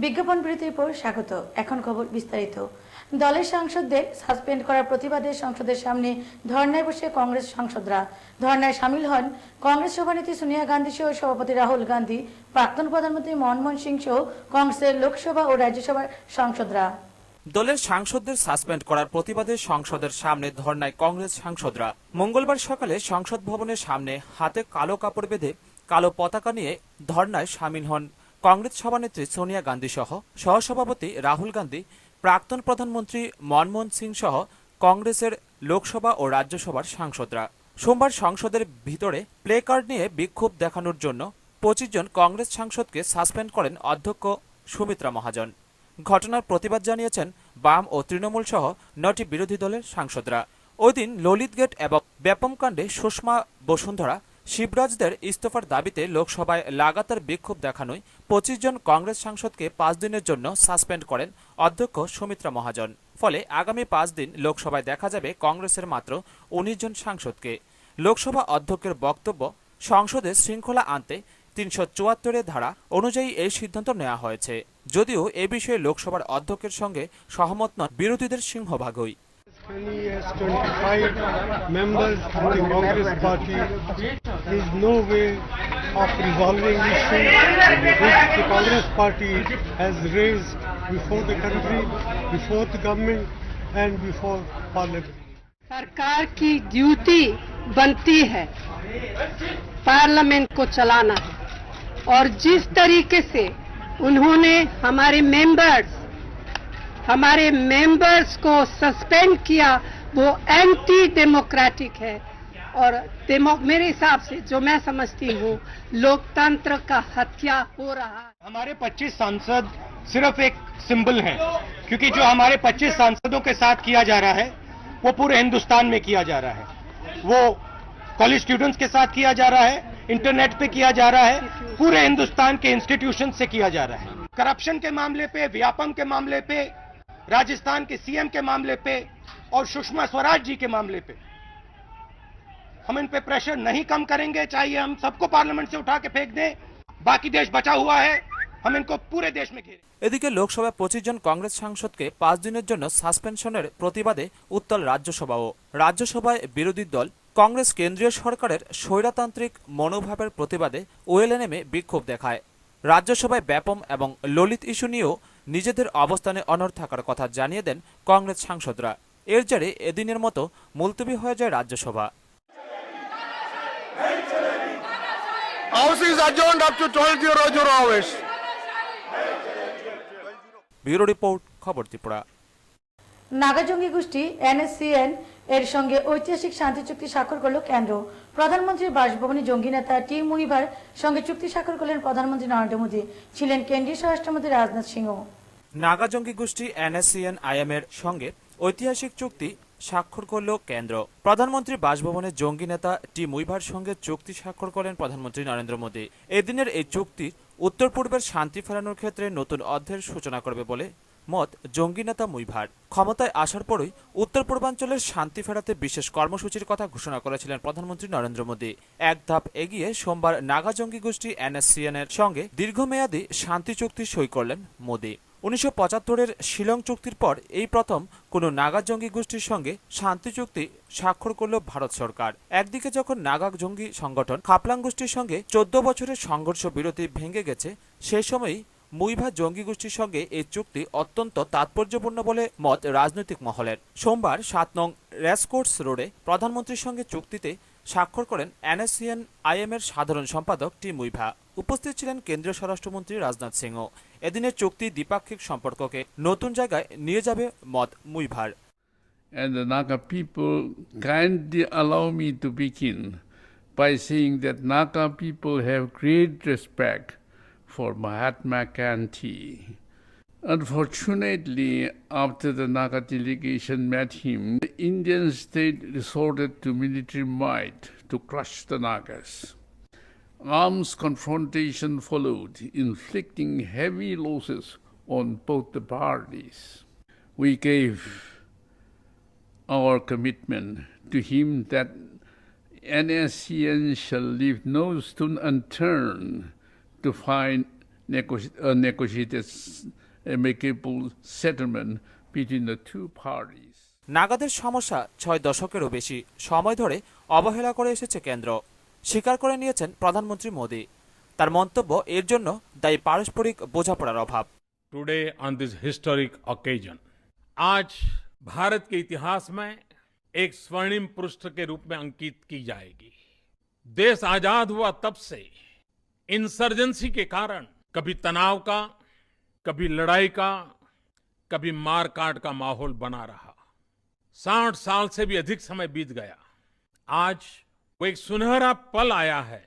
বিজ্ঞাপন বিরতির পর স্বাগত। এখন খবর বিস্তারিত। দলের সাংসদদের সাসপেন্ড করার প্রতিবাদে সংসদের সামনে ধর্নায় বসে কংগ্রেস সাংসদরা। ধর্নায় সামিল হন কংগ্রেস সভানেত্রী সোনিয়া গান্ধী সহ সভাপতি রাহুল গান্ধী, প্রাক্তন প্রধানমন্ত্রী মনমোহন সিং সহ কংগ্রেসের লোকসভা ও রাজ্যসভার সাংসদরা। দলের সাংসদদের সাসপেন্ড করার প্রতিবাদে সংসদের সামনে ধর্নায় কংগ্রেস সাংসদরা। মঙ্গলবার সকালে সংসদ ভবনের সামনে হাতে কালো কাপড় বেঁধে কালো পতাকা নিয়ে ধর্নায় সামিল হন কংগ্রেস সভানেত্রী সোনিয়া গান্ধী সহ সহসভাপতি রাহুল গান্ধী, প্রাক্তন প্রধানমন্ত্রী মনমোহন সিং সহ কংগ্রেসের লোকসভা ও রাজ্যসভার সাংসদরা। সোমবার সংসদের ভিতরে প্লে কার্ড নিয়ে বিক্ষোভ দেখানোর জন্য 25 জন কংগ্রেস সাংসদকে সাসপেন্ড করেন অধ্যক্ষ সুমিত্রা মহাজন। ঘটনার প্রতিবাদ জানিয়েছেন বাম ও তৃণমূল সহ 9টি বিরোধী দলের সাংসদরা। ওই দিন ললিত গেট এবং ব্যাপম কাণ্ডে সুষমা বসুন্ধরা শিবরাজদের ইস্তফার দাবিতে লোকসভায় লাগাতার বিক্ষোভ দেখানোয় 25 জন কংগ্রেস সাংসদকে 5 দিনের জন্য সাসপেন্ড করেন অধ্যক্ষ সুমিত্রা মহাজন। ফলে আগামী 5 দিন লোকসভায় দেখা যাবে কংগ্রেসের মাত্র 19 জন সাংসদকে। লোকসভা অধ্যক্ষের বক্তব্য, সংসদে শৃঙ্খলা আনতে 374 ধারা অনুযায়ী এই সিদ্ধান্ত নেওয়া হয়েছে। যদিও এ বিষয়ে লোকসভার অধ্যক্ষের সঙ্গে সহমত নন বিরোধীদের সিংহভাগই। As 25 members of the Congress party, there is no way of resolving issues which the Congress party has raised before the country, before the government and before parliament. सरकार की ड्यूटी बनती है पार्लियामेंट को चलाना है, और जिस तरीके से उन्होंने हमारे मेंबर्स को सस्पेंड किया वो एंटी डेमोक्रेटिक है। और मेरे हिसाब से जो मैं समझती हूँ लोकतंत्र का हत्या हो रहा है। हमारे 25 सांसद सिर्फ एक सिंबल हैं, क्योंकि जो हमारे 25 सांसदों के साथ किया जा रहा है वो पूरे हिंदुस्तान में किया जा रहा है। वो कॉलेज स्टूडेंट्स के साथ किया जा रहा है, इंटरनेट पे किया जा रहा है, पूरे हिंदुस्तान के इंस्टीट्यूशन से किया जा रहा है। करप्शन के मामले पे, व्यापम के मामले पे, राजस्थान के सीएम के मामले पे और सुषमा स्वराज जी के मामले पे हम इन पे प्रेशर नहीं कम करेंगे। चाहिए हम सबको पार्लियामेंट से उठा के फेंक दें, बाकी देश बचा हुआ है, हम इनको पूरे देश में घेरें। এদিকে লোকসভায় 25 জন কংগ্রেস সাংসদকে 5 দিনের জন্য সাসপেনশনের প্রতিবাদে উত্তাল রাজ্যসভাও। রাজ্যসভায় বিরোধী দল কংগ্রেস কেন্দ্রীয় সরকারের স্বৈরতান্ত্রিক মনোভাবের প্রতিবাদে ওএলএনএমে বিক্ষোভ দেখায়। রাজ্যসভায় ব্যাপম এবং ললিত ইস্যু নিয়েও নিজেদের অবস্থানে অনড় থাকার কথা জানিয়ে দেন কংগ্রেস সাংসদরা। এর জেরে এদিনের মতো মুলতবি হয়ে যায় রাজ্যসভা। ব্যুরো রিপোর্ট, খবর ত্রিপুরা। নাগা জঙ্গি গোষ্ঠী NSCN এর সঙ্গে ঐতিহাসিক শান্তি চুক্তি স্বাক্ষর করল কেন্দ্র। প্রধানমন্ত্রীর বাসভবনে জঙ্গি নেতা টি মুহিবার সঙ্গে চুক্তি স্বাক্ষর করলেন প্রধানমন্ত্রী নরেন্দ্র মোদী, ছিলেন কেন্দ্রীয় স্বরাষ্ট্রমন্ত্রী রাজনাথ সিংহ। নাগা জঙ্গি গোষ্ঠী NSCN-IM এর সঙ্গে ঐতিহাসিক চুক্তি স্বাক্ষর করল কেন্দ্র। প্রধানমন্ত্রী বাসভবনে জঙ্গি নেতা টি মুইভার সঙ্গে চুক্তি স্বাক্ষর করেন প্রধানমন্ত্রী নরেন্দ্র মোদী। এদিনের এই চুক্তি উত্তর পূর্বের শান্তি ফেরানোর ক্ষেত্রে নতুন অধ্যায়ের সূচনা করবে বলে মত জঙ্গি নেতা মুইভার। ক্ষমতায় আসার পরই উত্তর পূর্বাঞ্চলের শান্তি ফেরাতে বিশেষ কর্মসূচির কথা ঘোষণা করেছিলেন প্রধানমন্ত্রী নরেন্দ্র মোদী। এক ধাপ এগিয়ে সোমবার নাগা জঙ্গি গোষ্ঠী NSCN এর সঙ্গে দীর্ঘমেয়াদী শান্তি চুক্তি সই করলেন মোদী। 1975-এর শিলং চুক্তির পর এই প্রথম কোনো নাগা জঙ্গি গোষ্ঠীর সঙ্গে শান্তি চুক্তি স্বাক্ষর করল ভারত সরকার। একদিকে যখন নাগা জঙ্গি সংগঠন খাপলাং গোষ্ঠীর সঙ্গে 14 বছরের সংঘর্ষ বিরতি ভেঙে গেছে, সেই সময়ই মুইভা জঙ্গি গোষ্ঠীর সঙ্গে এই চুক্তি অত্যন্ত তাৎপর্যপূর্ণ বলে মত রাজনৈতিক মহলের। সোমবার 7 নং রেসকোর্স রোডে প্রধানমন্ত্রীর সঙ্গে চুক্তিতে স্বাক্ষর করেন NSCN-IM এর সাধারণ সম্পাদক টি মুইভা। উপস্থিত ছিলেন কেন্দ্রীয় স্বরাষ্ট্রমন্ত্রী রাজনাথ সিংহ। এদিনের চুক্তি দ্বিপাক্ষিক সম্পর্ককে নতুন জায়গায় নিয়ে যাবে মত Muivah. And the Naga people kindly allow me to begin by saying that Naga people have great respect for Mahatma Gandhi. Unfortunately, after the Naga delegation met him, the Indian state resorted to military might to crush the Nagas. Arms confrontation followed, inflicting heavy losses on both the parties. We gave our commitment to him that NSCN shall leave no stone unturned to find negotiated amicable settlement between the two parties. নাগাদের সমস্যা 6 দশকেরও বেশি সময় ধরে অবহেলা করে এসেছে কেন্দ্র, স্বীকার করে নিয়েছেন প্রধানমন্ত্রী মোদী। তার মন্তব্য এর জন্য দায়ী পারস্পরিক বোঝাপড়ার অভাব। Today on this historic occasion, आज भारत के इतिहास में एक स्वर्णिम पृष्ठ के रूप में अंकित की जाएगी। देश आजाद हुआ तब से इंसर्जेंसी के कारण कभी तनाव का, कभी लड़ाई का, कभी मारकाट का माहौल बना रहा। 60 साल से भी अधिक समय बीत गया। आज वो एक सुनहरा पल आया है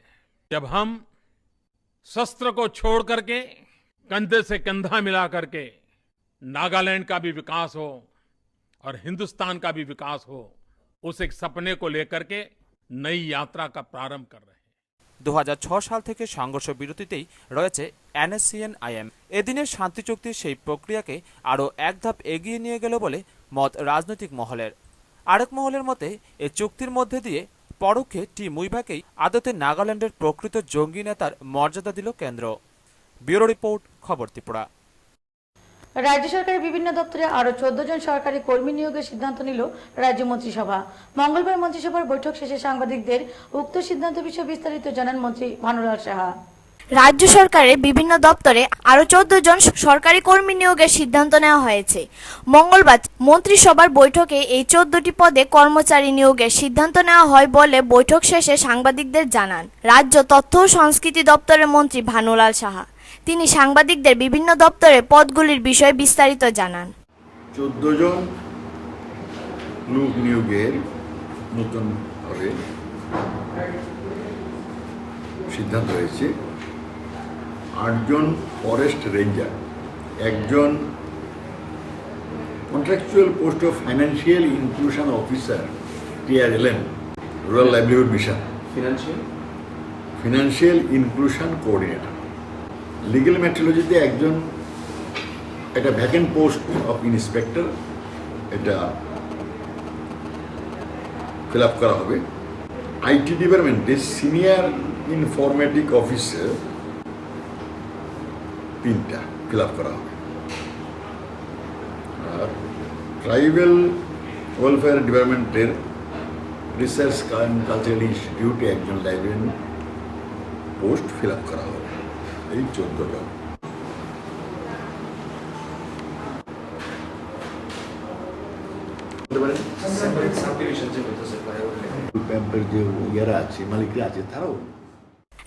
जब हम शस्त्र को छोड़ करके कंधे से कंधा मिला करके नागालैंड का भी विकास हो और हिंदुस्तान का भी विकास हो, उस एक सपने को लेकर के नई यात्रा का प्रारंभ कर रहे हैं। 2006 সাল থেকে সংঘর্ষ বিরতিতেই রয়েছে NSCN-IM। এদিনের শান্তি চুক্তির সেই প্রক্রিয়াকে আরও এক ধাপ এগিয়ে নিয়ে গেল বলে মত রাজনৈতিক মহলের। আরেক মহলের মতে এই চুক্তির মধ্যে দিয়ে পরোক্ষে টি মুইভাকেই আদতে নাগাল্যান্ডের প্রকৃত জঙ্গি নেতার মর্যাদা দিল কেন্দ্র। ব্যুরো রিপোর্ট, খবর ত্রিপুরা। রাজ্য সরকারের বিভিন্ন দপ্তরে আরো 14 জন সরকারি কর্মী নিয়োগের সিদ্ধান্ত নিল রাজ্য মন্ত্রিসভা। মঙ্গলবার মন্ত্রিসভার বৈঠক শেষে সাংবাদিকদের উক্ত সিদ্ধান্ত বিষয়ে বিস্তারিত জানান মন্ত্রী ভানুলাল সাহা। রাজ্য সরকারের বিভিন্ন দপ্তরে আরও 14 জন সরকারি কর্মী নিয়োগের সিদ্ধান্ত নেওয়া হয়েছে। মঙ্গলবার মন্ত্রিসভার বৈঠকে এই 14টি পদে কর্মচারী নিয়োগের সিদ্ধান্ত নেওয়া হয় বলে বৈঠক শেষে সাংবাদিকদের জানান রাজ্য তথ্য ও সংস্কৃতি দপ্তরের মন্ত্রী ভানুলাল সাহা। তিনি সাংবাদিকদের বিভিন্ন দপ্তরে পদগুলির বিষয়ে বিস্তারিত জানান। 14 জন লোক নিয়োগের নতুন ভাবে সিদ্ধান্ত হয়েছে। 8 জন ফরেস্ট রেঞ্জার, 1 জন contractual post of financial inclusion officer TRLM, rural livelihood mission, financial inclusion coordinator. Legal মেট্রোলজিতে 1 জন, একটা ভ্যাকেন্ট পোস্ট অফ ইন্সপেক্টর, এটা ফিল আপ করা হবে। IT ডিপার্টমেন্টে সিনিয়র ইনফরমেটিক অফিসার 3টা ফিল আপ করা হবে। আর ট্রাইবাল ওয়েলফেয়ার ডিপার্টমেন্টের রিসার্চ কালচারাল ইনস্টিটিউটে 1 জন লাইব্রেরিয়ান পোস্ট ফিল আপ করা হবে। এই 14 জন।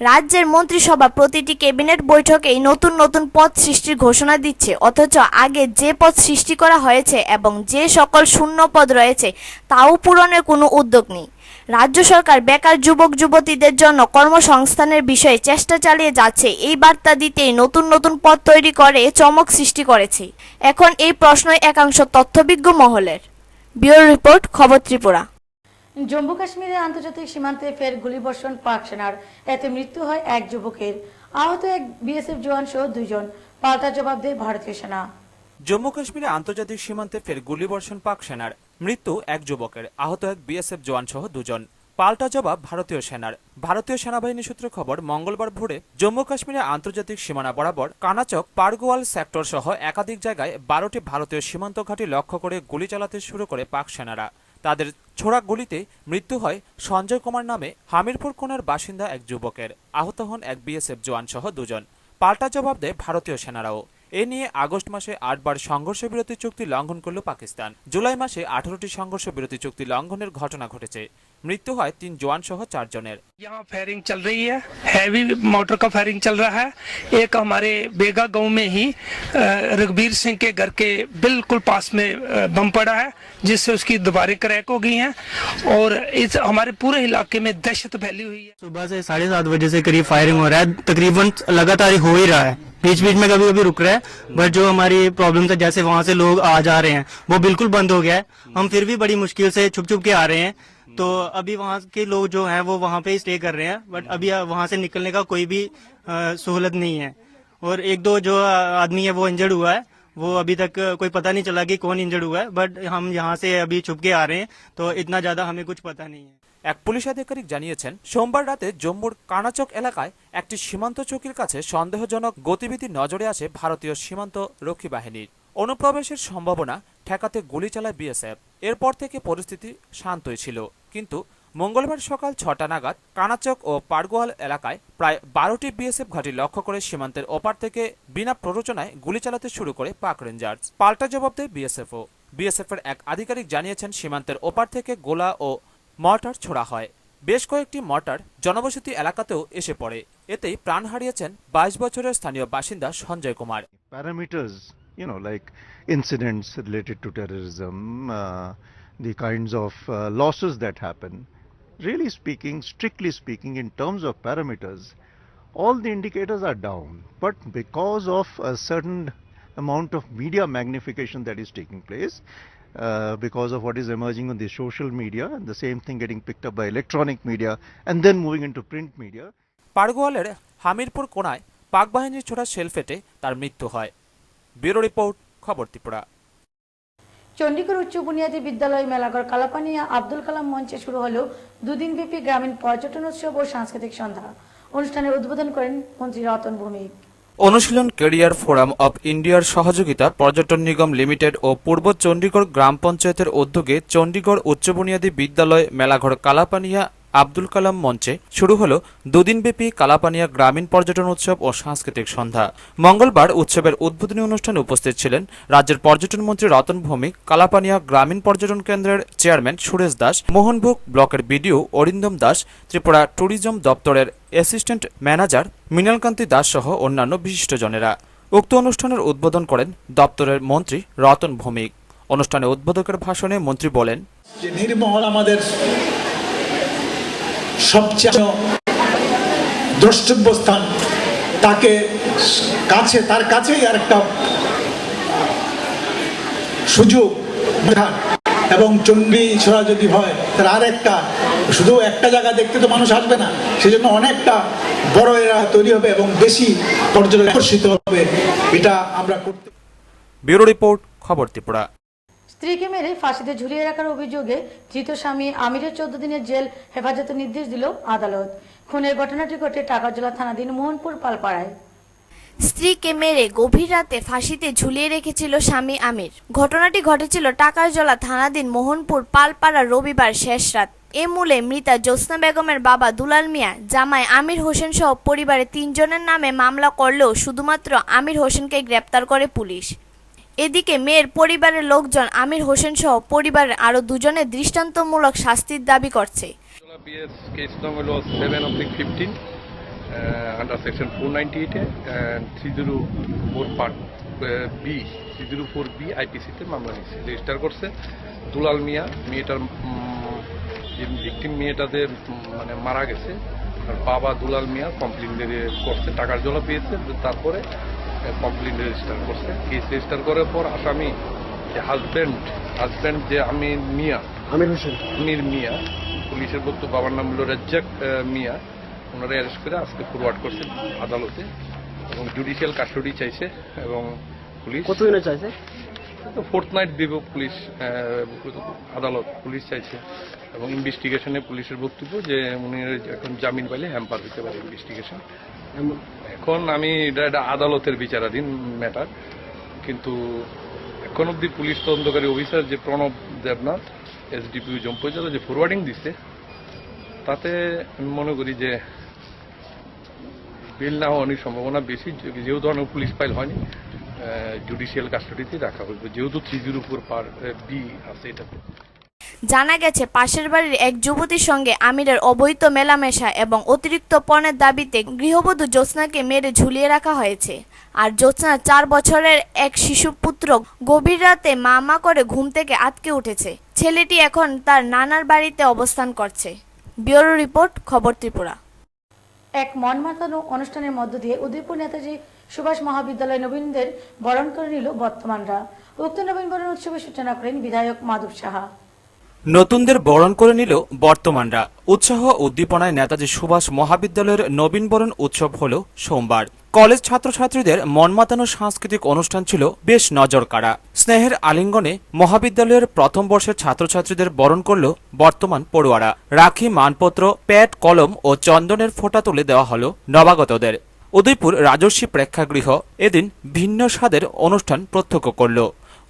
রাজ্যের মন্ত্রিসভা প্রতিটি ক্যাবিনেট বৈঠকেই নতুন নতুন পদ সৃষ্টির ঘোষণা দিচ্ছে, অথচ আগে যে পদ সৃষ্টি করা হয়েছে এবং যে সকল শূন্য পদ রয়েছে তাও পূরণের কোনো উদ্যোগ নেই। রাজ্য সরকার বেকার যুবক যুবতীদের জন্য কর্মসংস্থানের বিষয়ে চেষ্টা চালিয়ে যাচ্ছে, এই বার্তা দিতেই নতুন নতুন পদ তৈরি করে চমক সৃষ্টি করেছে। এখন এই প্রশ্নই একাংশ তথ্যবিজ্ঞ মহলের। ব্যুরো রিপোর্ট, খবর ত্রিপুরা। জম্মু কাশ্মীরের আন্তর্জাতিক সীমান্তে ফের গুলিবর্ষণ পাক সেনার, এতে মৃত্যু হয় 1 যুবকের, আহত 1 BSF জওয়ান সহ 2 জন। পাল্টা জবাব দেয় ভারতীয় সেনা। জম্মু কাশ্মীরে আন্তর্জাতিক সীমান্তে ফের গুলিবর্ষণ পাক সেনার, মৃত্যু 1 যুবকের, আহত 1 BSF জওয়ান সহ 2 জন। পাল্টা জবাব ভারতীয় সেনার। ভারতীয় সেনাবাহিনী সূত্রে খবর, মঙ্গলবার ভোরে জম্মু কাশ্মীরের আন্তর্জাতিক সীমানা বরাবর কানাচক, পারগোয়াল সেক্টর সহ একাধিক জায়গায় 12টি ভারতীয় সীমান্ত ঘাঁটি লক্ষ্য করে গুলি চালাতে শুরু করে পাক সেনারা। তাদের ছোড়া গুলিতে মৃত্যু হয় সঞ্জয় কুমার নামে হামিরপুর কোণের বাসিন্দা 1 যুবকের, আহত হন 1 BSF জওয়ান সহ 2 জন। পাল্টা জবাব দেয় ভারতীয় সেনারাও। এ নিয়ে আগস্ট মাসে 8 বার সংঘর্ষ বিরতি চুক্তি লঙ্ঘন করল পাকিস্তান। জুলাই মাসে 18টি সংঘর্ষ বিরতি চুক্তি লঙ্ঘনের ঘটনা ঘটেছে। মৃত্যু হয় 3 জওয়ান সহ 4 জনের। यहाँ फायरिंग चल रही है, हैवी मोटर का फायरिंग चल रहा है। एक हमारे बेगा गांव में ही रघुबीर सिंह के घर के बिल्कुल पास में बम पड़ा है, जिससे उसकी दीवारें क्रैक हो गई हैं और इस हमारे पूरे इलाके में दहशत फैली हुई है। सुबह से 7:30 बजे से करीब फायरिंग हो रहा है, तकरीबन लगातार हो ही रहा है, बीच बीच में कभी कभी रुक रहा है, बट जो हमारी प्रॉब्लम है जैसे वहाँ से लोग आ जा रहे हैं वो बिल्कुल बंद हो गया है। हम फिर भी बड़ी मुश्किल से छुप छुप के आ रहे हैं, तो अभी वहाँ के लोग जो हैं वो वहाँ पे ही स्टे कर रहे हैं, बट अभी वहाँ से निकलने का कोई भी सहूलत नहीं है। और 1-2 जो आदमी है वो इंजर्ड हुआ है, वो अभी तक कोई पता नहीं चला कि कौन इंजर्ड हुआ है, बट हम यहाँ से अभी छुप के आ रहे हैं, तो इतना ज्यादा हमें कुछ पता नहीं है। এক পুলিশ আধিকারিক জানিয়েছেন, সোমবার রাতে জম্মুর কানাচক এলাকায় একটি সীমান্ত চৌকির কাছে সন্দেহজনক গতিবিধি নজরে আসে ভারতীয় সীমান্ত রক্ষী বাহিনীর। অনুপ্রবেশের সম্ভাবনা ঠেকাতে গুলি চালায় বিএসএফ। এরপর থেকে পরিস্থিতি শান্তই ছিল, কিন্তু মঙ্গলবার সকাল ৬টা নাগাদ কানাচক ও পাড়গোয়াল এলাকায় প্রায় ১২টি বিএসএফ ঘাঁটি লক্ষ্য করে সীমান্তের ওপার থেকে বিনা প্ররোচনায় গুলি চালাতে শুরু করে পাক রেঞ্জার্স। পাল্টা জবাব দেয় বিএসএফও। বিএসএফের এক আধিকারিক জানিয়েছেন, সীমান্তের ওপার থেকে গোলা ও মর্টার ছোড়া হয়। বেশ কয়েকটি মর্টার জনবসতি এলাকাতেও এসে পড়ে। এতেই প্রাণ হারিয়েছেন ২২ বছরের স্থানীয় বাসিন্দা Sanjay Kumar. Parameters, like incidents related to terrorism, the kinds of losses that happen. Really speaking, strictly speaking, in terms of parameters, all the indicators are down. But because of a certain amount of media magnification that is taking place, because of what is emerging on the social media, and the same thing getting picked up by electronic media, and then moving into print media. পাড়গোয়ালের Hamirpur কোনায় পাক বাহিনীর ছোড়া shell ফেটে তার মৃত্যু হয়। Bureau report, খবর ত্রিপুরা। চণ্ডীগড় উচ্চ বুনিয়াদী বিদ্যালয় মেলাঘর কালাপানিয়া আব্দুল কালাম মঞ্চে শুরু হলো দুদিনব্যাপী গ্রামীণ পর্যটন উৎসব ও সাংস্কৃতিক সন্ধ্যা। অনুষ্ঠানের উদ্বোধন করেন মন্ত্রী রতন ভৌমিক। অনুশীলন ক্যারিয়ার ফোরাম অব ইন্ডিয়ার সহযোগিতা পর্যটন নিগম লিমিটেড ও পূর্ব চণ্ডীগড় গ্রাম পঞ্চায়েতের উদ্যোগে চণ্ডীগড় উচ্চ বুনিয়াদী বিদ্যালয় মেলাঘর কালাপানিয়া আব্দুল কালাম মঞ্চে শুরু হলো দুদিনব্যাপী কালাপানিয়া গ্রামীণ পর্যটন উৎসব ও সাংস্কৃতিক সন্ধ্যা। মঙ্গলবার উৎসবের উদ্বোধনী অনুষ্ঠানে উপস্থিত ছিলেন রাজ্যের পর্যটন মন্ত্রী রতন ভৌমিক, কালাপানিয়া গ্রামীণ পর্যটন কেন্দ্রের চেয়ারম্যান সুরেশ দাস, মোহনভোগ ব্লকের বিডিও অরিন্দম দাস, ত্রিপুরা ট্যুরিজম দপ্তরের অ্যাসিস্ট্যান্ট ম্যানেজার মৃণালকান্তি দাস সহ অন্যান্য বিশিষ্টজনেরা। উক্ত অনুষ্ঠানের উদ্বোধন করেন দপ্তরের মন্ত্রী রতন ভৌমিক। অনুষ্ঠানে উদ্বোধকের ভাষণে মন্ত্রী বলেন, নির্মহল আমাদের সবচেয়ে দ্রষ্টব্য স্থান, তাকে কাছে, তার কাছেই আর একটা সুযোগ, এবং চণ্ডী ছড়া যদি হয় তার আর একটা, শুধু একটা জায়গা দেখতে তো মানুষ আসবে না, সেজন্য অনেকটা বড় এরা তৈরি হবে এবং বেশি পর্যটন আকর্ষিত হবে, এটা আমরা করতে। ব্যুরো রিপোর্ট, খবর ত্রিপুরা। স্ত্রীকে মেরে ফাঁসিতে ঝুলিয়ে রাখার অভিযোগে ধৃত স্বামী আমিরের 14 দিনের জেল হেফাজতের নির্দেশ দিল আদালত। খুনের ঘটনাটি ঘটে টাকারজলা থানাধীন মোহনপুর পালপাড়ায়। স্ত্রীকে মেরে গভীর রাতে ফাঁসিতে ঝুলিয়ে রেখেছিল স্বামী আমির। ঘটনাটি ঘটেছিল টাকারজলা থানাধীন মোহনপুর পালপাড়া রবিবার শেষ রাত। এ মূলে মৃতা জ্যোৎস্না বেগমের বাবা দুলাল মিয়া, জামাই আমির হোসেন সহ পরিবারের 3 জনের নামে মামলা করলেও শুধুমাত্র আমির হোসেনকে গ্রেপ্তার করে পুলিশ। এদিকে মেয়ের পরিবারের লোকজন আমির হোসেন সহ পরিবারের আরো 2 জনের দৃষ্টান্তমূলক শাস্তির দাবি করছে। under section 498 and 304 part B 304B IPC তে মামলা নিয়েছে, রেজিস্টার করছে। দুলাল মিয়া, মেয়েটার যে ভিকটিম মেয়েটাদের মানে মারা গেছে, আর বাবা দুলাল মিয়া কমপ্লেন করছে, টাকার জলা পেয়েছে, তারপরে কমপ্লেন রেজিস্টার করছে। কেস রেজিস্টার করার পর আসামি যে হাজব্যান্ড যে আমির মিয়া, পুলিশের বক্তব্য, বাবার নাম হলো রাজ্জাক মিয়া, ওনারা অ্যারেস্ট করে আজকে ফরওয়ার্ড করছে আদালতে এবং জুডিশিয়াল কাস্টডি চাইছে। এবং পুলিশ কতদিনে চাইছে? তো ফোর্থনাইট দিব পুলিশ, আদালত পুলিশ চাইছে। এবং ইনভেস্টিগেশনে পুলিশের বক্তব্য যে উনি এখন জামিন পাইলে হ্যাম্পার দিতে পারে ইনভেস্টিগেশন। এখন আমি এটা আদালতের বিচারাধীন ম্যাটার, কিন্তু এখন অব্দি পুলিশ তদন্তকারী অফিসার যে প্রণব দেবনাথ এসডিপিও জম্পজলা যে ফরওয়ার্ডিং দিচ্ছে, তাতে আমি মনে করি যে বেল না হওয়ার সম্ভাবনা বেশি, যেহেতু অনেক পুলিশ ফাইল হয়নি, জুডিশিয়াল কাস্টডিতে রাখা হইবে, যেহেতু 304 পার বি আছে এটাতে। জানা গেছে পাশের বাড়ির এক যুবতীর সঙ্গে আমিরের অবৈধ মেলামেশা এবং অতিরিক্ত পণের দাবিতে গৃহবধূ জ্যোৎস্নাকে মেরে ঝুলিয়ে রাখা হয়েছে। আর জ্যোৎস্নার 4 বছরের এক শিশু পুত্র গভীর রাতে মা করে ঘুম থেকে আটকে উঠেছে। ছেলেটি এখন তার নানার বাড়িতে অবস্থান করছে। ব্যুরো রিপোর্ট, খবর ত্রিপুরা। এক মন মাতানো অনুষ্ঠানের মধ্য দিয়ে উদয়পুর নেতাজি সুভাষ মহাবিদ্যালয় নবীনদের বরণ করে নিল বর্তমানরা। উক্ত নবীন বরণ উৎসবের সূচনা করেন বিধায়ক মাধব সাহা। নতুনদের বরণ করে নিল বর্তমানরা। উৎসাহ উদ্দীপনায় নেতাজি সুভাষ মহাবিদ্যালয়ের নবীনবরণ উৎসব হল সোমবার। কলেজ ছাত্রছাত্রীদের মন মাতানো সাংস্কৃতিক অনুষ্ঠান ছিল বেশ নজরকাড়া। স্নেহের আলিঙ্গনে মহাবিদ্যালয়ের প্রথম বর্ষের ছাত্রছাত্রীদের বরণ করল বর্তমান পড়ুয়ারা। রাখি, মানপত্র, প্যাড, কলম ও চন্দনের ফোঁটা তুলে দেওয়া হল নবাগতদের। উদয়পুর রাজস্বী প্রেক্ষাগৃহ এদিন ভিন্ন স্বাদের অনুষ্ঠান প্রত্যক্ষ করল।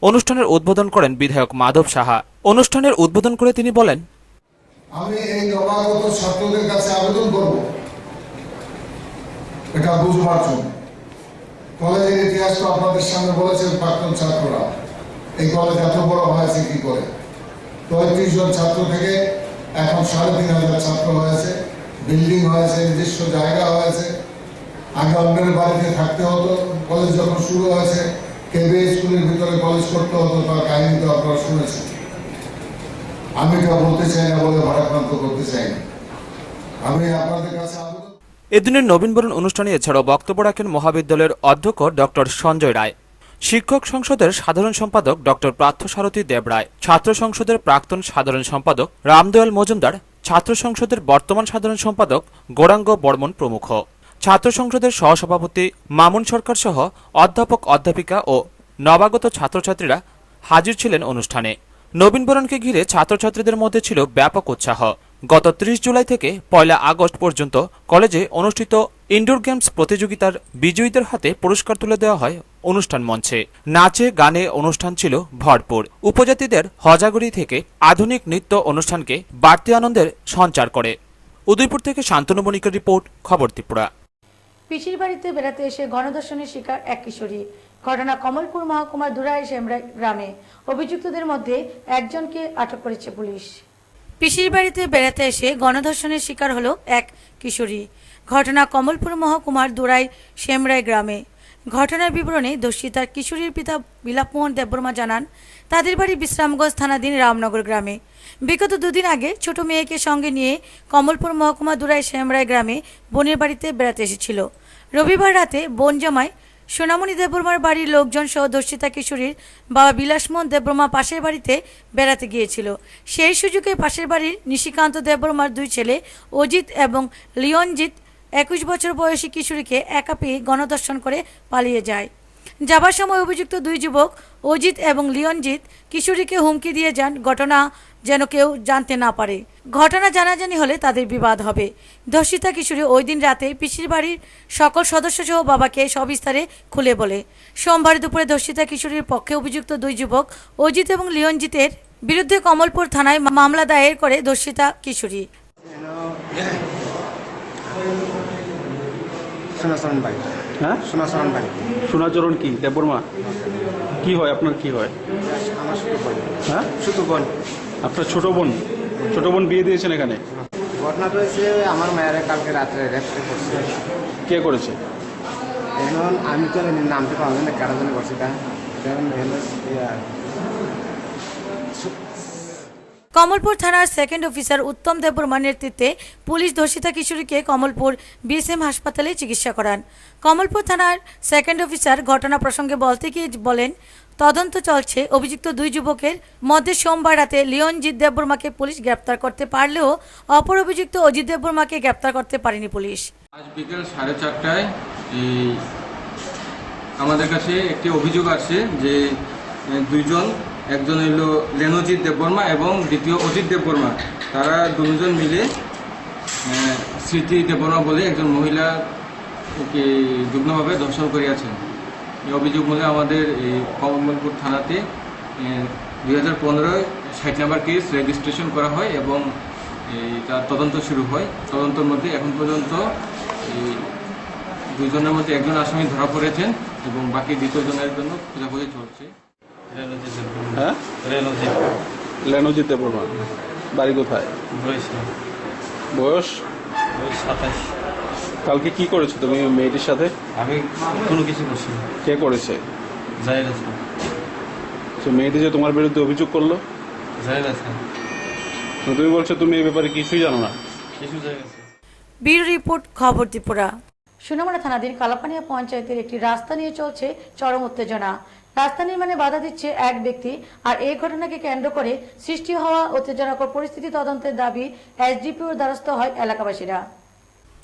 অনুষ্ঠানের উদ্বোধন করেন বিধায়ক মাধব সাহা। অনুষ্ঠানের উদ্বোধন করে তিনি বলেন, আমি এই নবাগত ছাত্রদের কাছে আবেদন করব এটা বুঝবার জন্য। কলেজের ইতিহাস তো আপনাদের সামনে বলেছেন প্রাক্তন ছাত্ররা, এই কলেজ এত বড় হয়েছে কি করে। 35 জন ছাত্র থেকে এখন 3500 ছাত্র হয়েছে, বিল্ডিং হয়েছে, নিজস্ব জায়গা হয়েছে। আগে অন্যের বাড়িতে থাকতে হতো। কলেজ যখন শুরু হয়েছে কেবি স্কুলের ভিতরে কলেজ করতে হতো, তার কাহিনী তো আপনারা শুনেছেন। আমি এটা বলতে চাই না বলে ভারাক্রান্ত করতে চাই না। আমি আপনাদের কাছে এদিনের নবীনবরণ অনুষ্ঠানে এছাড়াও বক্তব্য রাখেন মহাবিদ্যালয়ের অধ্যক্ষ ডক্টর সঞ্জয় রায়, শিক্ষক সংসদের সাধারণ সম্পাদক ডক্টর পার্থসারথী দেবরায়, ছাত্র সংসদের প্রাক্তন সাধারণ সম্পাদক রামদয়াল মজুমদার, ছাত্র সংসদের বর্তমান সাধারণ সম্পাদক গৌরাঙ্গ বর্মন প্রমুখ। ছাত্র সংসদের সহসভাপতি মামুন সরকার সহ অধ্যাপক, অধ্যাপিকা ও নবাগত ছাত্রছাত্রীরা হাজির ছিলেন অনুষ্ঠানে। নবীনবরণকে ঘিরে ছাত্রছাত্রীদের মধ্যে ছিল ব্যাপক উৎসাহ। গত 30 জুলাই থেকে 1 আগস্ট পর্যন্ত কলেজে অনুষ্ঠিত ইনডোর গেমস প্রতিযোগিতার বিজয়ীদের হাতে পুরস্কার তুলে দেওয়া হয় অনুষ্ঠান মঞ্চে। নাচে গানে অনুষ্ঠান ছিল ভরপুর। উপজাতিদের হজাগরি থেকে আধুনিক নৃত্য অনুষ্ঠানকে বাড়তি আনন্দের সঞ্চার করে। উদয়পুর থেকে শান্তনু বণিকের রিপোর্ট, খবর ত্রিপুরা। পিসির বাড়িতে বেড়াতে এসে গণধর্ষণের শিকার এক কিশোরী। ঘটনা কমলপুর মহকুমার দুরাই শেমরাই গ্রামে। অভিযুক্তদের মধ্যে একজনকে আটক করেছে পুলিশ। পিসির বাড়িতে বেড়াতে এসে গণধর্ষণের শিকার হলো এক কিশোরী। ঘটনা কমলপুর মহকুমার দুরাই শেমরাই গ্রামে। ঘটনার বিবরণে দোষিতার কিশোরীর পিতা বিলাপমোহন দেববর্মা জানান, তাদের বাড়ি বিশ্রামগঞ্জ থানাধীন রামনগর গ্রামে। বিগত 2 দিন আগে ছোট মেয়েকে সঙ্গে নিয়ে কমলপুর মহকুমা দুরাই শেমরাই গ্রামে বোনের বাড়িতে বেড়াতে এসেছিল। রবিবার রাতে বোন জামাই সোনামণি দেববর্মার বাড়ির লোকজন সহ দর্শিতা কিশোরীর বাবা বিলাসমোহন দেববর্মা পাশের বাড়িতে বেড়াতে গিয়েছিল। সেই সুযোগে পাশের বাড়ির নিশিকান্ত দেববর্মার 2 ছেলে অজিত এবং লিওনজিৎ 21 বছর বয়সী কিশোরীকে একা পেয়ে গণধর্ষণ করে পালিয়ে যায়। যাবার সময় অভিযুক্ত 2 যুবক অজিত এবং লিওনজিৎ কিশোরীকে হুমকি দিয়ে যান ঘটনা যেন কেউ জানতে না পারে। ঘটনা জানাজানি হলে তাদের বিবাদ হবে। ধর্ষিতা কিশোরী ওই দিন রাতে পিসির বাড়ির সকল সদস্য সহ বাবাকে সবিস্তারে খুলে বলে। সোমবার দুপুরে ধর্ষিতা কিশোরীর পক্ষে অভিযুক্ত 2 যুবক অজিত এবং লিওনজিতের বিরুদ্ধে কমলপুর থানায় মামলা দায়ের করে ধর্ষিতা কিশোরী। সোনাচরণ কি দেববর্মা কি হয় আপনার? কি হয়? হ্যাঁ, ছোট বোন। আপনার ছোট বোন? ছোট বোন বিয়ে দিয়েছেন এখানে? ঘটনাটা হয়েছে আমার মায়ের কালকে রাত্রে রেপটা করছে। কে করেছে? এখন আমি তো নামতে পারলাম না কারা জানি করছে। কমলপুর থানার সেকেন্ড অফিসার উত্তম দেববর্মার নেতৃত্বে পুলিশ ধর্ষিতা কিশোরীকে কমলপুর বিএসএম হাসপাতালে চিকিৎসা করান। কমলপুর থানার সেকেন্ড অফিসার ঘটনা প্রসঙ্গে বলতে গিয়ে বলেন, তদন্ত চলছে। অভিযুক্ত 2 যুবকের মধ্যে সোমবার রাতে লিওনজিৎ দেববর্মাকে পুলিশ গ্রেপ্তার করতে পারলেও অপর অভিযুক্ত অজিত দেববর্মাকে গ্রেপ্তার করতে পারেনি পুলিশ। আজ বিকেল 4:30টায় আমাদের কাছে একটি অভিযোগ আছে যে 2 জন, একজন হলো লেনজিৎ দেববর্মা এবং দ্বিতীয় অজিত দেববর্মা, তারা 2 জন মিলে স্মৃতি দেববর্মা বলে একজন মহিলাকে যুগ্মভাবে ধর্ষণ করিয়াছেন। এই অভিযোগ মূলে আমাদের কমলপুর থানাতে 2015 60 নম্বর কেস রেজিস্ট্রেশন করা হয় এবং তার তদন্ত শুরু হয়। তদন্তের মধ্যে এখন পর্যন্ত 2 জনের মধ্যে একজন আসামি ধরা পড়েছেন এবং বাকি 2 জনের জন্য খোঁজাখুঁজি চলছে। হ্যাঁ, লেনজিৎ দেববর্মা বাড়ি কোথায়? বয়স 27। কালকে কি করেছো তুমি মেয়েটির সাথে? আমি কোনো কিছু করছি না। কে করেছে? জাহিদ হাসান। তো মেয়েটি যে তোমার বিরুদ্ধে অভিযোগ করলো? জাহিদ হাসান। তুমি বলছো তুমি এই ব্যাপারে কিছুই জানো না? কিছু জায়গা আছে। ব্যুরো রিপোর্ট, খবর ত্রিপুরা। সোনামুড়া থানাধীন কালাপানিয়া পঞ্চায়েতের একটি রাস্তা নিয়ে চলছে চরম উত্তেজনা। রাস্তা নির্মাণে বাধা দিচ্ছে এক ব্যক্তি। আর এই ঘটনাকে কেন্দ্র করে সৃষ্টি হওয়া উত্তেজনাকর পরিস্থিতি তদন্তের দাবি এসডিপিওর দ্বারস্থ হয় এলাকাবাসীরা।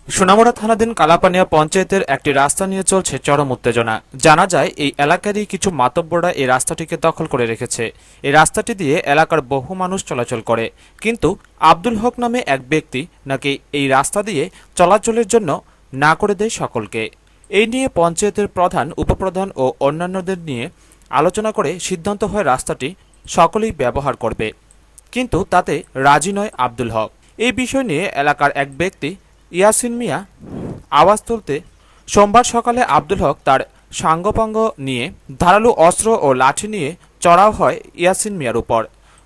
সোনামুড়া থানাধীন কালাপানিয়া পঞ্চায়েতের একটি রাস্তা নিয়ে চলছে চরম উত্তেজনা। জানা যায় এই এলাকারই কিছু মাতব্বররা এই রাস্তাটিকে দখল করে রেখেছে। এই রাস্তাটি দিয়ে এলাকার বহু মানুষ চলাচল করে, কিন্তু আব্দুল হক নামে এক ব্যক্তি নাকি এই রাস্তা দিয়ে চলাচলের জন্য না করে দেয় সকলকে। এই নিয়ে পঞ্চায়েতের প্রধান, উপপ্রধান ও অন্যান্যদের নিয়ে আলোচনা করে সিদ্ধান্ত হয় রাস্তাটি সকলেই ব্যবহার করবে, কিন্তু তাতে রাজি নয় আব্দুল হক। এই বিষয় নিয়ে এলাকার এক ব্যক্তি ইয়াসিন মিয়া আওয়াজ তুলতে সোমবার সকালে আব্দুল হক তার সাঙ্গপাঙ্গ নিয়ে ধারালো অস্ত্র ও লাঠি নিয়ে চড়াও হয় ইয়াসিন মিয়ার উপর।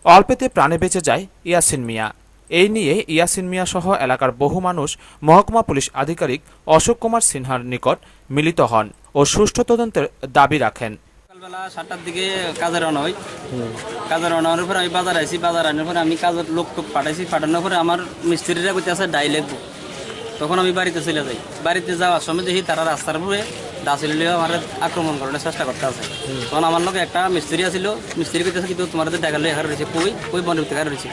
অল্পেতে প্রাণে বেঁচে যায় ইয়াসিন মিয়া। এই নিয়ে ইয়াসিন মিয়া সহ এলাকার বহু মানুষ মহকুমা পুলিশ আধিকারিক অশোক কুমার সিনহার নিকট মিলিত হন ও সুষ্ঠু তদন্তের দাবি রাখেন। সকালবেলা 7টার দিকে কাজে রওনা হই। কাজে রওনা হওয়ার পরে আমি বাজার আইছি। বাজার আনার পরে আমি কাজের লোক পাঠাইছি। পাঠানোর পরে আমার মিস্ত্রিরা কইতে আছে ডাই লিখবো। তখন আমি বাড়িতে চলে যাই। বাড়িতে যাওয়ার সময় দেখি তারা রাস্তার উপরে দাসিল আমার আক্রমণ করার চেষ্টা করতে আছে। তখন আমার লোক একটা মিস্ত্রি আসছিল। মিস্ত্রি কইতেছে কিন্তু তোমার দেখা লই এখানে রয়েছে কই বন্ধ থেকে রয়েছে।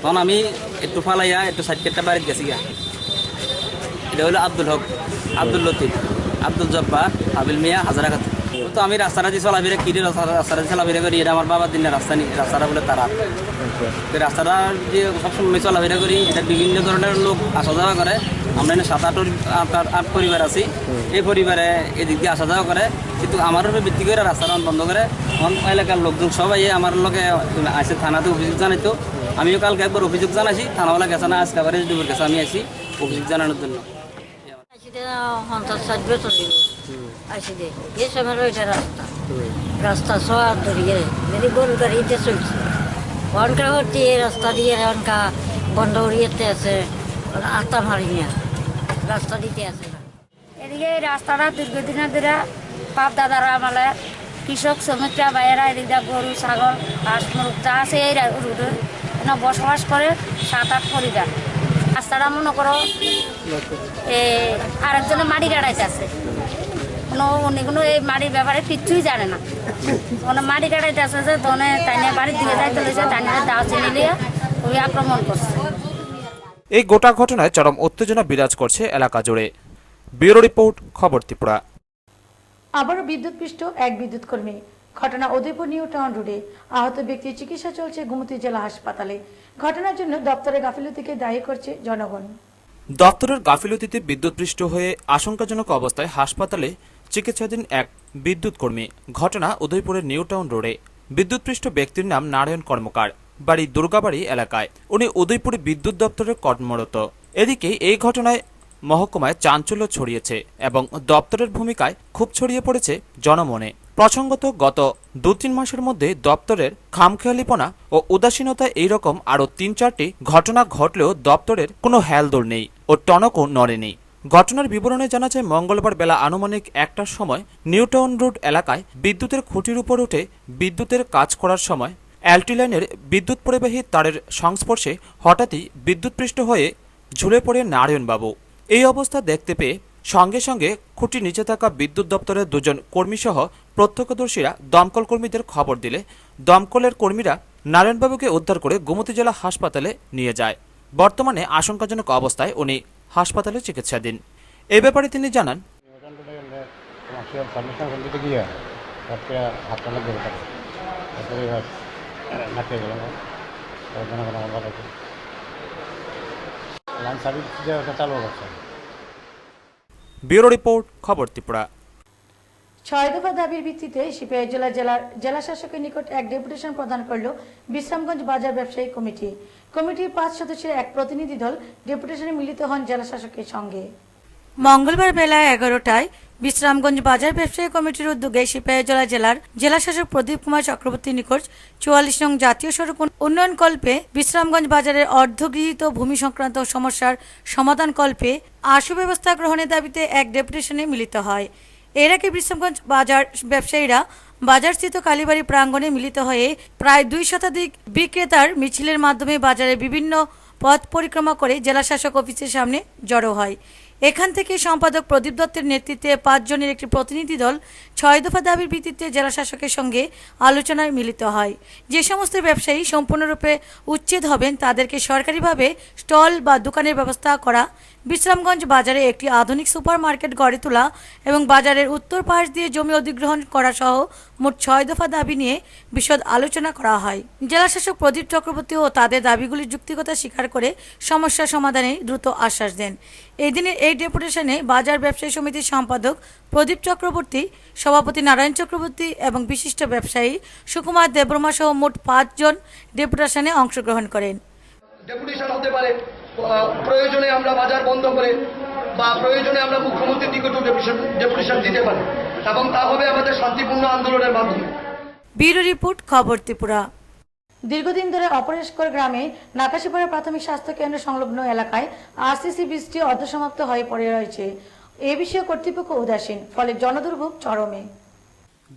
তখন আমি একটু ফালাইয়া একটু সাইড কেটটা বাড়িতে গেছি গা। এটা হলো আব্দুল হক, আব্দুল লতিফ, আব্দুল জব্বার, হাবিল মিয়া, হাজারা খাতুন। তো আমি রাস্তাটা দিয়ে চলাফেরা কিনে রাস্তাটা দিয়ে চলাফেরা করি। এটা আমার বাবার দিনের রাস্তা নেই, রাস্তাটা বলে তারা। রাস্তাটা দিয়ে সবসময় চলাফেরা করি। এটা বিভিন্ন ধরনের লোক আসা যাওয়া করে। আমরা এখানে 7-8 পরিবার আছি। এই পরিবারে এদিক দিয়ে আসা যাওয়া করে, কিন্তু আমার উপরে ভিত্তি করে রাস্তাটা বন্ধ করে। এলাকার লোকজন সবাই আমার লোকে আসে, থানাতে অভিযোগ জানাইতো। আমিও কালকে একবার অভিযোগ জানাইছি, থানাওয়ালা গেছে না, আজকে আবার এসডিওর কাছে আমি আসি অভিযোগ জানানোর জন্য। রাস্তা সব ধরিয়ে মেরি গরু গাড়িতে চলছে। অনকা হচ্ছে রাস্তা দিয়ে অনকা বন্ধ করিয়েতে আছে, আত্মা মারি না রাস্তা দিতে আছে। এদিকে এই রাস্তাটা দীর্ঘদিনের ধরে বাপ দাদারা আমাদের কৃষক শ্রমিকরা বাইরা এদিকে গরু ছাগল হাঁস মুরগ যা আছে এই রুটে বসবাস করে 7-8 পরিবার। রাস্তাটা মনে করো আরেকজনের মাটি কাটাইতে আছে, কোনো এই মাটির ব্যাপারে কিচ্ছুই জানে না। মাটি কাটাইতে আছে যে তনে তাইনে বাড়ির দিকে যাইতে লেগেছে, তাইনে দাও চিনি নিয়ে ওই আক্রমণ করছে। এই গোটা ঘটনায় চরম উত্তেজনা বিরাজ করছে এলাকা জুড়ে। ব্যুরো রিপোর্ট, খবর ত্রিপুরা। আবারও বিদ্যুৎপৃষ্ট এক বিদ্যুৎ কর্মী। ঘটনা উদয়পুর নিউ টাউন রোডে। আহত ব্যক্তির চিকিৎসা চলছে গোমতী জেলা হাসপাতালে। ঘটনার জন্য দপ্তরের গাফিলতিকে দায়ী করছে জনগণ। দপ্তরের গাফিলতিতে বিদ্যুৎপৃষ্ট হয়ে আশঙ্কাজনক অবস্থায় হাসপাতালে চিকিৎসাধীন এক বিদ্যুৎ কর্মী। ঘটনা উদয়পুরের নিউ টাউন রোডে। বিদ্যুৎপৃষ্ট ব্যক্তির নাম নারায়ণ কর্মকার, বাড়ি দুর্গাবাড়ি এলাকায়। উনি উদয়পুরে বিদ্যুৎ দপ্তরে কর্মরত। এদিকে এই ঘটনায় মহকুমায় চাঞ্চল্য ছড়িয়েছে এবং দপ্তরের ভূমিকায় ক্ষোভ ছড়িয়ে পড়েছে জনমনে। প্রসঙ্গত গত 2-3 মাসের মধ্যে দপ্তরের খামখেয়ালিপনা ও উদাসীনতা এইরকম আরও 3-4টি ঘটনা ঘটলেও দপ্তরের কোনো হেলদোল নেই ও টনকও নড়েনি। ঘটনার বিবরণে জানা যায়, মঙ্গলবার বেলা আনুমানিক 1টার সময় নিউ টাউন রোড এলাকায় বিদ্যুতের খুঁটির উপর উঠে বিদ্যুতের কাজ করার সময় এলটি লাইনের বিদ্যুৎ পরিবাহী তারের সংস্পর্শে হঠাৎই বিদ্যুৎপৃষ্ট হয়ে ঝুলে পড়ে নারায়ণবাবু। এই অবস্থা দেখতে পেয়ে সঙ্গে সঙ্গে খুঁটির নিচে থাকা বিদ্যুৎ দপ্তরের 2 জন কর্মীসহ প্রত্যক্ষদর্শীরা দমকল কর্মীদের খবর দিলে দমকলের কর্মীরা নারায়ণবাবুকে উদ্ধার করে গোমতী জেলা হাসপাতালে নিয়ে যায়। বর্তমানে আশঙ্কাজনক অবস্থায় উনি হাসপাতালে চিকিৎসাধীন। এ ব্যাপারে তিনি জানান, ব্যুরো রিপোর্ট, খবর ত্রিপুরা। 6 দফা দাবির ভিত্তিতে সিপিআই জেলা শাসকের নিকট এক ডেপুটেশন প্রদান করল বিশ্রামগঞ্জ বাজার ব্যবসায়ী কমিটি। কমিটির 5 সদস্যের এক প্রতিনিধি দল ডেপুটেশনে মিলিত হন জেলা শাসকের সঙ্গে। মঙ্গলবার বেলা 11টায় বিশ্রামগঞ্জ বাজার ব্যবসায়ী কমিটির উদ্যোগে সিপিআই জেলার জেলাশাসক প্রদীপ কুমার চক্রবর্তীর নিকট 44 নং জাতীয় সড়ক উন্নয়ন কল্পে বিশ্রামগঞ্জ বাজারের অর্ধগৃহীত ভূমি সংক্রান্ত সমস্যার সমাধান কল্পে আশু ব্যবস্থা গ্রহণের দাবিতে এক ডেপুটেশনে মিলিত হয়। এর আগে বিশ্রামগঞ্জ বাজার ব্যবসায়ীরা বাজারস্থিত কালীবাড়ি প্রাঙ্গণে মিলিত হয়ে প্রায় 2 শতাধিক বিক্রেতার মিছিলের মাধ্যমে বাজারের বিভিন্ন পথ পরিক্রমা করে জেলাশাসক অফিসের সামনে জড়ো হয়। এখান থেকে সম্পাদক প্রদীপ দত্তের নেতৃত্বে 5 জনের একটি প্রতিনিধি দল 6 দফা দাবির ভিত্তিতে জেলা শাসকের সঙ্গে আলোচনায় মিলিত হয়। যে সমস্ত ব্যবসায়ী সম্পূর্ণরূপে উচ্ছেদ হবেন তাদেরকে সরকারিভাবে স্টল বা দোকানের ব্যবস্থা করা, বিশ্রামগঞ্জ বাজারে একটি আধুনিক সুপার মার্কেট গড়ে তোলা এবং বাজারের উত্তর পাশ দিয়ে জমি অধিগ্রহণ করা সহ মোট 6 দফা দাবি নিয়ে বিশদ আলোচনা করা হয়। জেলা শাসক প্রদীপ চক্রবর্তী ও তাদের দাবিগুলির যুক্তিকতা স্বীকার করে সমস্যা সমাধানে দ্রুত আশ্বাস দেন। এই দিনের এই ডেপুটেশনে বাজার ব্যবসায়ী সমিতির সম্পাদক প্রদীপ চক্রবর্তী, সভাপতি নারায়ণ চক্রবর্তী এবং বিশিষ্ট ব্যবসায়ী সুকুমার দেববর্মা সহ মোট 5 জন ডেপুটেশনে অংশগ্রহণ করেন। ডেপুটেশন হতে পারে, প্রয়োজনে আমরা বাজার বন্ধ করে বা প্রয়োজনে আমরা মুখ্যমন্ত্রীর নিকট ডেপুটেশন দিতে পারি এবং তা হবে আমাদের শান্তিপূর্ণ আন্দোলনের মাধ্যমে। ব্যুরো রিপোর্ট, খবর ত্রিপুরা। দীর্ঘদিন ধরে অপরেশকর গ্রামে নাকাশিপাড়া প্রাথমিক স্বাস্থ্য কেন্দ্র সংলগ্ন এলাকায় আরসিসি বৃষ্টি অর্ধসমাপ্ত হয়ে পড়ে রয়েছে। এ বিষয়ে কর্তৃপক্ষ উদাসীন, ফলে জনদুর্ভোগ চরমে।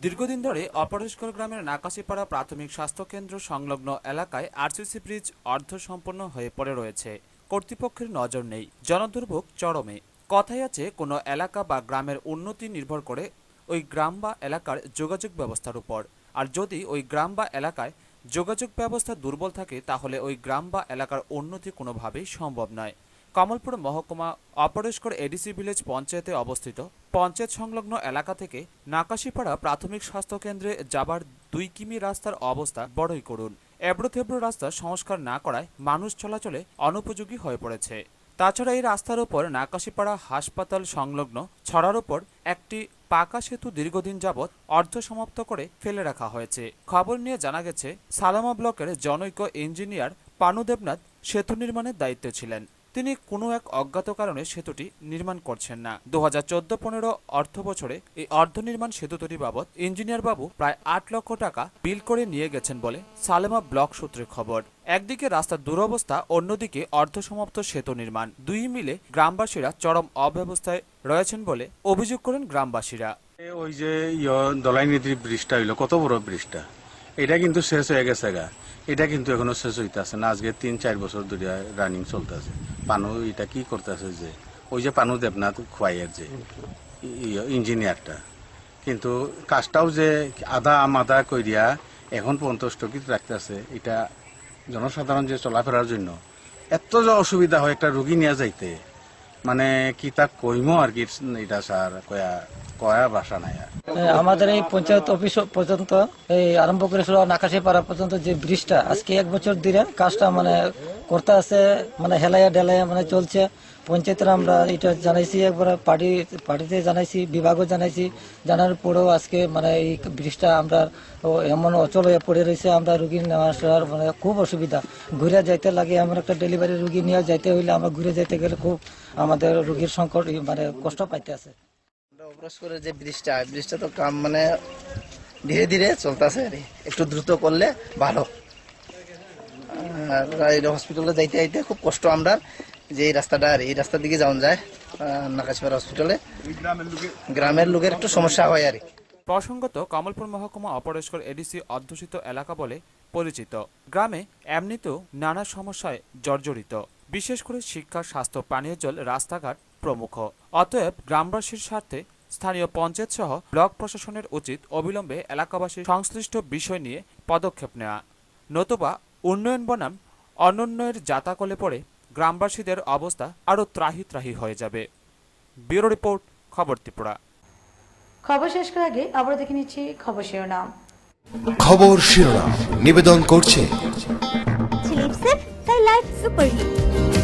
দীর্ঘদিন ধরে অপরেশকর গ্রামের নাকাশিপাড়া প্রাথমিক স্বাস্থ্য কেন্দ্র সংলগ্ন এলাকায় আরসিসি ব্রিজ অর্ধসম্পন্ন হয়ে পড়ে রয়েছে। কর্তৃপক্ষের নজর নেই, জনদুর্ভোগ চরমে। কথাই আছে, কোনো এলাকা বা গ্রামের উন্নতি নির্ভর করে ওই গ্রাম বা এলাকার যোগাযোগ ব্যবস্থার উপর। আর যদি ওই গ্রাম বা এলাকায় যোগাযোগ ব্যবস্থা দুর্বল থাকে তাহলে ওই গ্রাম বা এলাকার উন্নতি কোনোভাবেই সম্ভব নয়। কমলপুর মহকুমা অপরেশকর এডিসি ভিলেজ পঞ্চায়েতে অবস্থিত পঞ্চায়েত সংলগ্ন এলাকা থেকে নাকাশিপাড়া প্রাথমিক স্বাস্থ্য কেন্দ্রে যাবার 2 কিমি রাস্তার অবস্থা বড়ই করুণ। এবড়োথেবড়ো রাস্তা সংস্কার না করায় মানুষ চলাচলে অনুপযোগী হয়ে পড়েছে। তাছাড়া এই রাস্তার উপর নাকাশিপাড়া হাসপাতাল সংলগ্ন ছড়ার উপর একটি পাকা সেতু দীর্ঘদিন যাবৎ অর্ধসমাপ্ত করে ফেলে রাখা হয়েছে। খবর নিয়ে জানা গেছে, সালামা ব্লকের জনৈক ইঞ্জিনিয়ার পানু দেবনাথ সেতু নির্মাণের দায়িত্বে ছিলেন। তিনি কোনো এক অজ্ঞাত কারণে সেতুটি নির্মাণ করছেন না। 2014-15 অর্থ বছরে এই অর্ধনির্মাণ সেতু তৈরি বাবদ ইঞ্জিনিয়ার বাবু প্রায় 8 লক্ষ টাকা বিল করে নিয়ে গেছেন বলে সালেমা ব্লক সূত্রে খবর। একদিকে রাস্তার দুরবস্থা, অন্যদিকে অর্ধসমাপ্ত সেতু নির্মাণ, দুই মিলে গ্রামবাসীরা চরম অব্যবস্থায় রয়েছেন বলে অভিযোগ করেন গ্রামবাসীরা। ওই যে দলাই নদীর ব্রিজটা হইলো, কত বড় ব্রিজটা, এটা কিন্তু শেষ হয়ে গেছে গা। এটা কিন্তু এখনো শেষ হইতেছে না, আজকে 3-4 বছর ধরে রানিং চলতেছে। পানু এটা কি করতেছে যে ওই যে পানু দেবনাথ খোয়াইয়ের যে ইঞ্জিনিয়ারটা, কিন্তু কাজটাও যে আধা আমাদা কইরিয়া এখন পর্যন্ত স্থগিত রাখতেছে। এটা জনসাধারণ যে চলাফেরার জন্য এত যে অসুবিধা হয় একটা রোগী নিয়ে যাইতে, মানে কি তা কইমো আর কি, এটা স্যার কয়া ভাষা নাই। আমাদের এই পঞ্চায়েত অফিস পর্যন্ত এই আরম্ভ করেছিল নাকাশিপাড়া পর্যন্ত যে ব্রিজটা, আজকে 1 বছর ধরে কাজটা মানে করতে আছে, মানে হেলাইয়া ডেলাইয়া মানে চলছে। পঞ্চায়েতের আমরা এটা জানাইছি, একবার পার্টিতে জানাইছি, বিভাগও জানাইছি। জানার পরেও আজকে মানে এই ব্রিজটা আমরা এমন অচল হয়ে পড়ে রয়েছে, আমরা রুগী নেওয়া আসার মানে খুব অসুবিধা। ঘুরে যাইতে লাগে, এমন একটা ডেলিভারি রুগী নিয়ে যাইতে হইলে আমরা ঘুরে যাইতে গেলে খুব আমাদের রুগীর সংকট মানে কষ্ট পাইতে আছে। অপরেশকরের যে ব্রিজটা তো কাম মানে ধীরে ধীরে চলতেছে, একটু দ্রুত করলে ভালো। হসপিটালে যাইতে যাইতে খুব কষ্ট আমরা, যে এই রাস্তাটা এই রাস্তার দিকে যাওয়া যায় নাকাশিপাড়া হসপিটালে, গ্রামের লোকের একটু সমস্যা হয় আর। প্রসঙ্গত, কমলপুর মহকুমা অপরেশকর এডিসি অধ্যুষিত এলাকা বলে পরিচিত। গ্রামে এমনিতেও নানা সমস্যায় জর্জরিত, বিশেষ করে শিক্ষা, স্বাস্থ্য, পানীয় জল, রাস্তাঘাট প্রমুখ। অতএব গ্রামবাসীর স্বার্থে স্থানীয় পঞ্চায়েত সহ ব্লক প্রশাসনের উচিত অবিলম্বে এলাকাবাসীর সংশ্লিষ্ট বিষয় নিয়ে পদক্ষেপ নেওয়া, নতুবা উন্নয়ন বনাম অনুন্নয়ের জাতাকলে পড়ে গ্রামবাসীদের অবস্থা আরও ত্রাহি ত্রাহি হয়ে যাবে। ব্যুরো রিপোর্ট, খবর ত্রিপুরা। খবর শেষ করার আগে আবার দেখে নিচ্ছি খবর শিরোনাম। খবর শিরোনাম নিবেদন করছে ফিলিপসের তাই লাইফ সুপারহিট।